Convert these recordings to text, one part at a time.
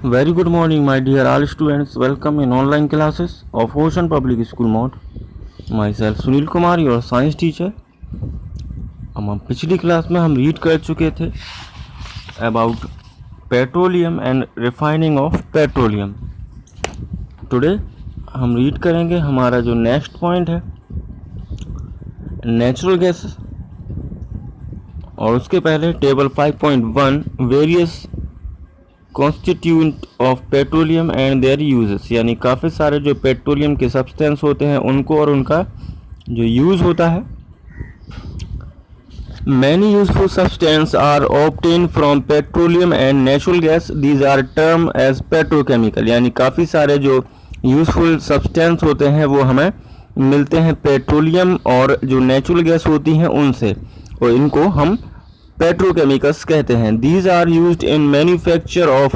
Very good morning, my dear all students. Welcome in online classes of Ocean Public School Mode. Myself Sunil Kumar, your science teacher. हम पिछली class में हम read कर चुके थे about petroleum and refining of petroleum. Today हम read करेंगे हमारा जो नेक्स्ट पॉइंट है नेचुरल गैसेस, और उसके पहले table 5.1 various constituent of petroleum and there uses, यानी काफ़ी सारे जो पेट्रोलियम के सब्सटेंस होते हैं उनको और उनका जो यूज़ होता है. Many useful substances are obtained from petroleum and natural gas. These are termed as petrochemical. यानी काफ़ी सारे जो यूज़फुल सब्सटेंस होते हैं वो हमें मिलते हैं पेट्रोलियम और जो नेचुरल गैस होती हैं उनसे, और इनको हम पेट्रोकेमिकल्स कहते हैं. These are used in manufacture of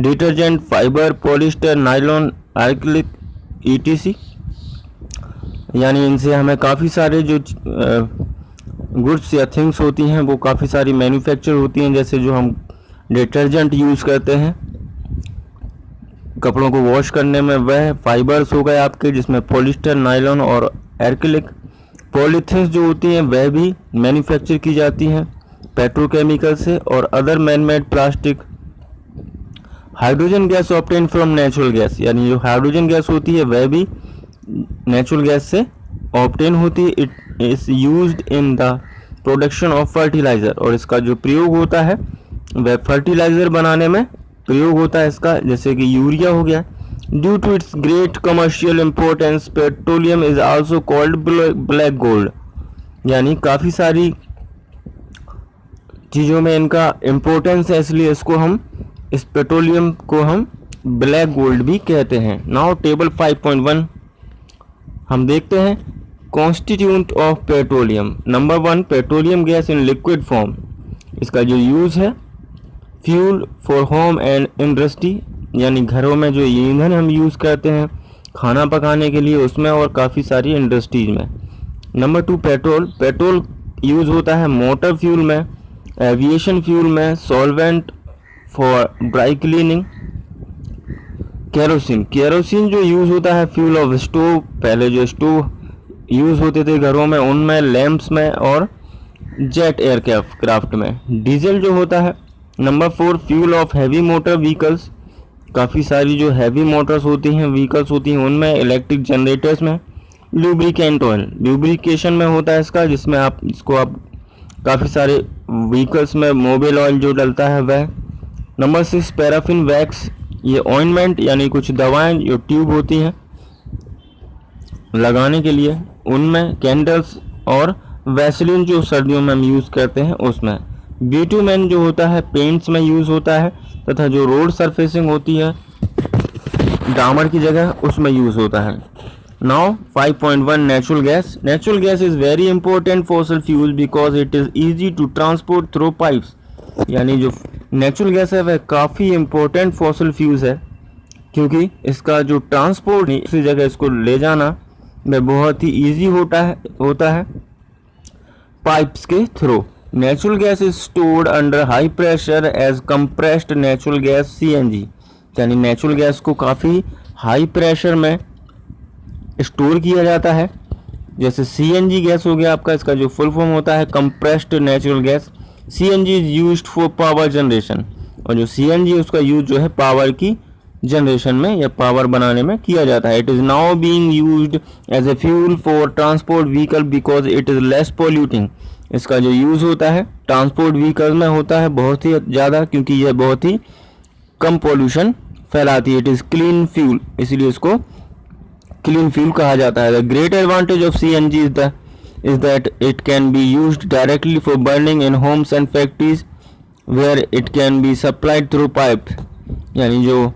detergent, fiber, polyester, nylon, acrylic, etc. यानी इनसे हमें काफ़ी सारे जो गुड्स या थिंग्स होती हैं वो काफ़ी सारी मैन्युफैक्चर होती हैं. जैसे जो हम डिटर्जेंट यूज़ करते हैं कपड़ों को वॉश करने में, वह फाइबर्स हो गए आपके, जिसमें पॉलिस्टर, नायलॉन और एक्रिलिक. पॉलीथीन्स जो होती हैं वह भी मैन्युफैक्चर की जाती हैं पेट्रोकेमिकल से. और other man made plastic. Hydrogen gas obtain from natural gas, यानी जो हाइड्रोजन गैस होती है वह भी नेचुरल गैस से ऑब्टेन होती है. It is used in the production of fertiliser, और इसका जो प्रयोग होता है वह फर्टिलाइज़र बनाने में प्रयोग होता है इसका, जैसे कि यूरिया हो गया. Due to its great commercial importance petroleum is also called black gold, यानी काफ़ी सारी चीज़ों में इनका इम्पोर्टेंस है, इसलिए इसको हम इस पेट्रोलियम को हम ब्लैक गोल्ड भी कहते हैं. नाउ टेबल 5.1 हम देखते हैं constituent of petroleum. Number 1 petroleum gas in liquid form. इसका जो यूज़ है fuel for home and industry, यानी घरों में जो ईंधन हम यूज़ करते हैं खाना पकाने के लिए उसमें, और काफ़ी सारी इंडस्ट्रीज में. नंबर 2 पेट्रोल यूज़ होता है मोटर फ्यूल में, एविएशन फ्यूल में, solvent for dry cleaning. Kerosene जो यूज़ होता है फ्यूल ऑफ स्टोव. पहले जो स्टोव यूज़ होते थे घरों में उनमें, लैंप्स में और जेट एयरक्राफ्ट में. डीजल जो होता है. Number 4 fuel of heavy motor vehicles. काफ़ी सारी जो हैवी मोटर्स होती हैं व्हीकल्स होती हैं उनमें, इलेक्ट्रिक जनरेटर्स में. लुब्रिकेंट ऑयल लुब्रिकेशन में होता है इसका, जिसमें इसको आप काफ़ी सारे व्हीकल्स में मोबिल ऑयल जो डलता है वह. Number 6 paraffin wax. ये ऑइंटमेंट यानी कुछ दवाएं जो ट्यूब होती हैं लगाने के लिए उनमें. कैंडल्स और वैसलीन जो सर्दियों में हम यूज़ करते हैं उसमें. बिटुमेन जो होता है पेंट्स में यूज़ होता है, तथा जो रोड सरफेसिंग होती है डामर की जगह उसमें यूज़ होता है. Now 5.1 natural gas. Natural gas is very important fossil fuel because it is easy to transport through pipes. यानी जो नेचुरल गैस है वह काफ़ी इम्पोर्टेंट फॉसिल फ्यूल्स है, क्योंकि इसका जो ट्रांसपोर्ट दूसरी जगह इसको ले जाना वह बहुत ही ईजी होता है पाइप्स के through. Natural gas is stored under high pressure as compressed natural gas CNG, यानी नेचुरल गैस को काफ़ी हाई प्रेशर में स्टोर किया जाता है. जैसे CNG गैस हो गया आपका, इसका जो फुल फॉर्म होता है compressed natural gas. CNG is used for power generation, और जो CNG उसका यूज जो है पावर की जनरेशन में या पावर बनाने में किया जाता है. It is now being used as a fuel for transport vehicle because it is less polluting. इसका जो यूज़ होता है ट्रांसपोर्ट व्हीकल में होता है बहुत ही ज़्यादा, क्योंकि यह बहुत ही कम पॉल्यूशन फैलाती है. इट इज़ क्लीन फ्यूल, इसीलिए इसको क्लीन फ्यूल कहा जाता है. The great advantage of CNG is that it can be used directly for burning in homes and factories where it can be supplied through pipe. यानी जो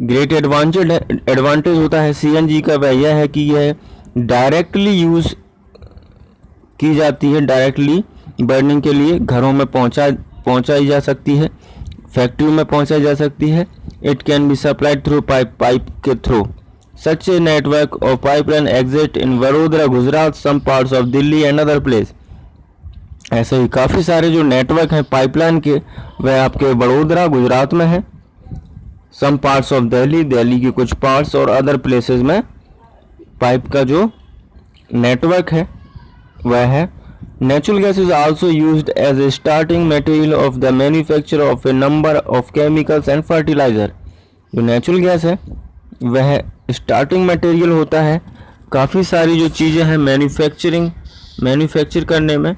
great advantage होता है CNG का वह यह है कि यह डायरेक्टली यूज़ की जाती है, डायरेक्टली बर्निंग के लिए घरों में पहुंचाई जा सकती है, फैक्ट्री में पहुंचाई जा सकती है. It can be supplied through pipe के through. Such a network of pipeline exist in Vadodara, Gujarat, some parts of Delhi and other place. ऐसे ही काफ़ी सारे जो नेटवर्क हैं पाइपलाइन के वह आपके वडोदरा गुजरात में है some parts of Delhi, Delhi के कुछ पार्ट्स और अदर प्लेसेस में पाइप का जो नेटवर्क है वह है। Natural gas is also used as a starting material of the manufacture of a number of chemicals and fertilizer. जो नेचुरल गैस है वह स्टार्टिंग मटेरियल होता है काफ़ी सारी जो चीज़ें हैं मैन्युफैक्चर करने में,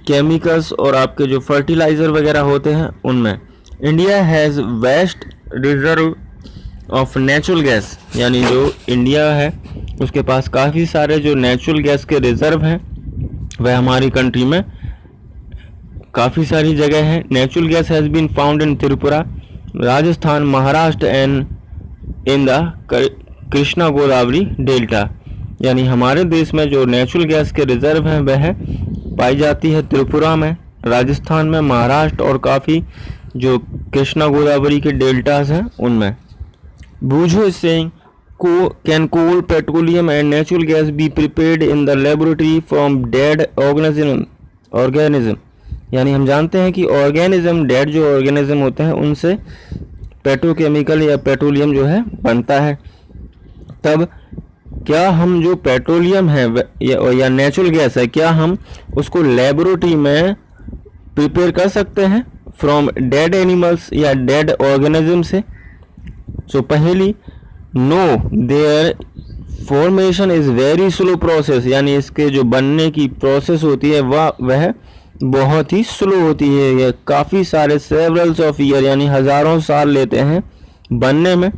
केमिकल्स और आपके जो फर्टिलाइज़र वगैरह होते हैं उनमें। India has vast reserve of natural gas, यानी जो इंडिया है उसके पास काफ़ी सारे जो नेचुरल गैस के रिजर्व हैं वह हमारी कंट्री में काफ़ी सारी जगह है। Natural gas has been found in Tripura, Rajasthan, Maharashtra and in the Krishna Godavari delta, यानी हमारे देश में जो नेचुरल गैस के रिजर्व हैं वह पाई जाती है त्रिपुरा में, राजस्थान में, महाराष्ट्र और काफ़ी जो कृष्णा गोदावरी के डेल्टास हैं उनमें। बूझो is saying can coal, petroleum and natural gas be prepared in the laboratory from dead organism, यानी हम जानते हैं कि ऑर्गेनिज्म, डेड जो ऑर्गेनिज्म होते हैं उनसे पेट्रोकेमिकल या पेट्रोलियम जो है बनता है। तब क्या हम जो पेट्रोलियम है या नेचुरल गैस है, क्या हम उसको लेबोरेटरी में प्रिपेयर कर सकते हैं फ्रॉम डेड एनिमल्स या डेड ऑर्गेनिज्म से? सो पहली, no, there formation is very slow process, यानी इसके जो बनने की प्रोसेस होती है वह बहुत ही स्लो होती है। ये काफ़ी सारे सेवरल्स ऑफ ईयर यानी हज़ारों साल लेते हैं बनने में।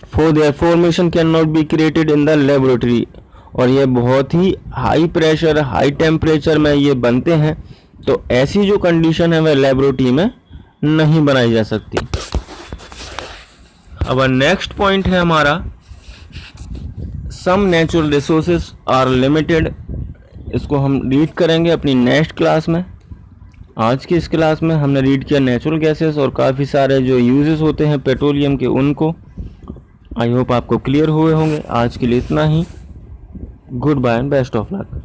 For their formation can not be created in the laboratory, और ये बहुत ही हाई प्रेशर, हाई टेम्परेचर में ये बनते हैं, तो ऐसी जो कंडीशन है वह लेबोरेटरी में नहीं बनाई जा सकती। अब नेक्स्ट पॉइंट है हमारा, some natural resources are limited. इसको हम रीड करेंगे अपनी नेक्स्ट क्लास में। आज की इस क्लास में हमने रीड किया नेचुरल गैसेस और काफ़ी सारे जो यूजेस होते हैं पेट्रोलियम के उनको। आई होप आपको क्लियर हुए होंगे। आज के लिए इतना ही। Good bye and best of luck.